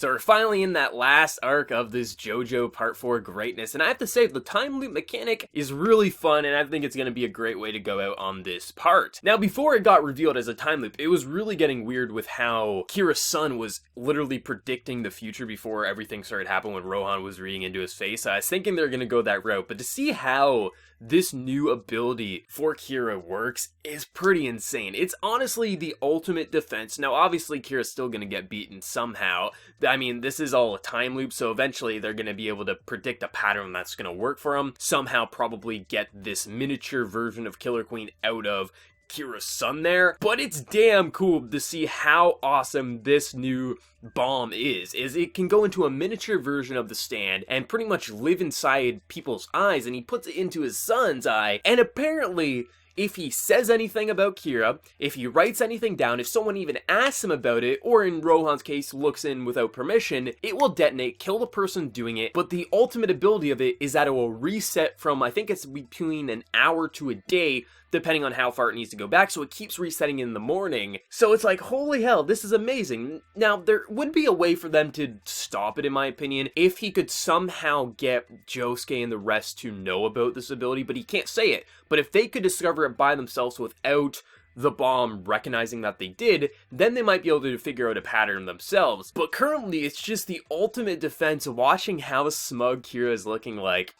So we're finally in that last arc of this JoJo Part 4 greatness, and I have to say the time loop mechanic is really fun, and I think it's going to be a great way to go out on this part. Now, before it got revealed as a time loop, it was really getting weird with how Kira's son was literally predicting the future before everything started happening when Rohan was reading into his face. I was thinking they're going to go that route, but to see how this new ability for Kira works is pretty insane. It's honestly the ultimate defense. Now, obviously, Kira's still going to get beaten somehow. I mean, this is all a time loop, so eventually they're going to be able to predict a pattern that's going to work for them. Somehow probably get this miniature version of Killer Queen out of Kira's son there, but it's damn cool to see how awesome this new bomb is it can go into a miniature version of the stand and pretty much live inside people's eyes, and he puts it into his son's eye, and apparently if he says anything about Kira, if he writes anything down, if someone even asks him about it, or in Rohan's case, looks in without permission, it will detonate, kill the person doing it, but the ultimate ability of it is that it will reset from, I think it's between an hour to a day, depending on how far it needs to go back, so it keeps resetting in the morning. So it's like, holy hell, this is amazing. Now, there would be a way for them to stop it, in my opinion, if he could somehow get Josuke and the rest to know about this ability, but he can't say it. But if they could discover it by themselves without the bomb recognizing that they did, then they might be able to figure out a pattern themselves. But currently, it's just the ultimate defense, watching how smug Kira is looking like,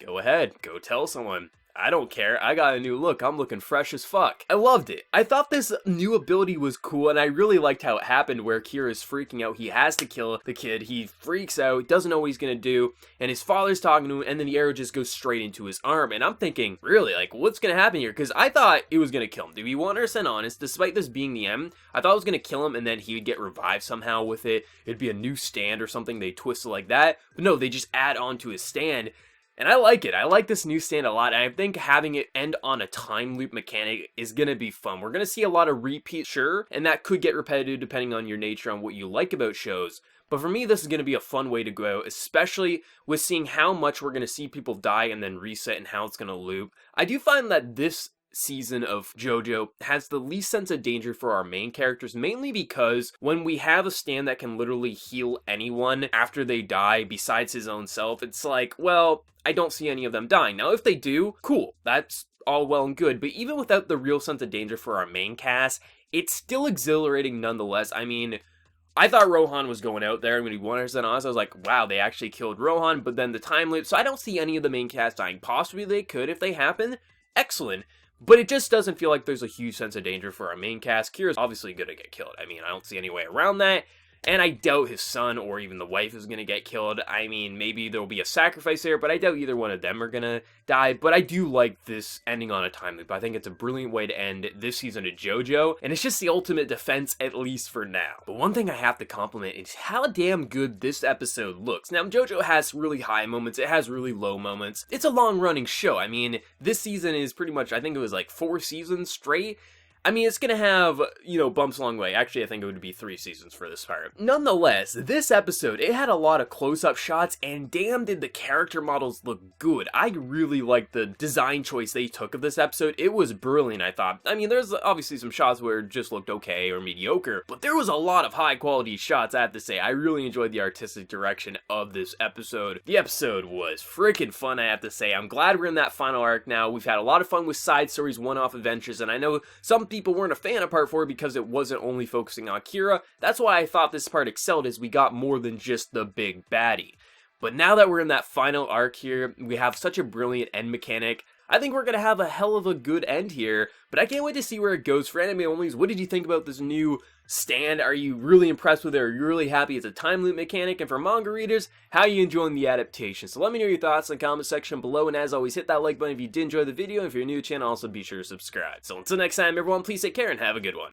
go ahead, go tell someone. I don't care, I got a new look, I'm looking fresh as fuck. I loved it. I thought this new ability was cool, and I really liked how it happened where Kira's freaking out. He has to kill the kid, he freaks out, doesn't know what he's gonna do, and his father's talking to him, and then the arrow just goes straight into his arm, and I'm thinking, really, like, what's gonna happen here? Because I thought it was gonna kill him. To be 100% honest, despite this being the end, I thought it was gonna kill him, and then he would get revived somehow with it. It'd be a new stand or something, they twist it like that, but no, they just add on to his stand. And I like it. I like this new stand a lot, and I think having it end on a time loop mechanic is gonna be fun. We're gonna see a lot of repeats, sure, and that could get repetitive depending on your nature on what you like about shows. But for me, this is gonna be a fun way to go, especially with seeing how much we're gonna see people die and then reset and how it's gonna loop. I do find that this season of JoJo has the least sense of danger for our main characters, mainly because when we have a stand that can literally heal anyone after they die besides his own self, it's like, well, I don't see any of them dying. Now, if they do, cool, that's all well and good, but even without the real sense of danger for our main cast, it's still exhilarating nonetheless. I mean, I thought Rohan was going out there, and when he 100% honest, I was like, wow, they actually killed Rohan, but then the time loop, so I don't see any of the main cast dying. Possibly they could if they happen. Excellent. But it just doesn't feel like there's a huge sense of danger for our main cast. Kira's obviously gonna get killed. I mean, I don't see any way around that. And I doubt his son or even the wife is going to get killed. I mean, maybe there'll be a sacrifice there, but I doubt either one of them are going to die. But I do like this ending on a time loop. I think it's a brilliant way to end this season of JoJo, and it's just the ultimate defense, at least for now. But one thing I have to compliment is how damn good this episode looks. Now, JoJo has really high moments. It has really low moments. It's a long-running show. I mean, this season is pretty much, I think it was like 4 seasons straight. I mean, it's gonna have, bumps along the way. Actually, I think it would be 3 seasons for this part. Nonetheless, this episode, it had a lot of close-up shots, and damn did the character models look good. I really liked the design choice they took of this episode. It was brilliant, I thought. I mean, there's obviously some shots where it just looked okay or mediocre, but there was a lot of high-quality shots, I have to say. I really enjoyed the artistic direction of this episode. The episode was freaking fun, I have to say. I'm glad we're in that final arc now. We've had a lot of fun with side stories, one-off adventures, and I know some people weren't a fan of part 4 because it wasn't only focusing on Kira. That's why I thought this part excelled, is we got more than just the big baddie. But now that we're in that final arc here, we have such a brilliant end mechanic. I think we're going to have a hell of a good end here, but I can't wait to see where it goes. For anime onlys, what did you think about this new stand? Are you really impressed with it? Are you really happy it's a time loop mechanic? And for manga readers, how are you enjoying the adaptation? So let me know your thoughts in the comment section below, and as always, hit that like button if you did enjoy the video. If you're new to the channel, also be sure to subscribe. So until next time, everyone, please take care and have a good one.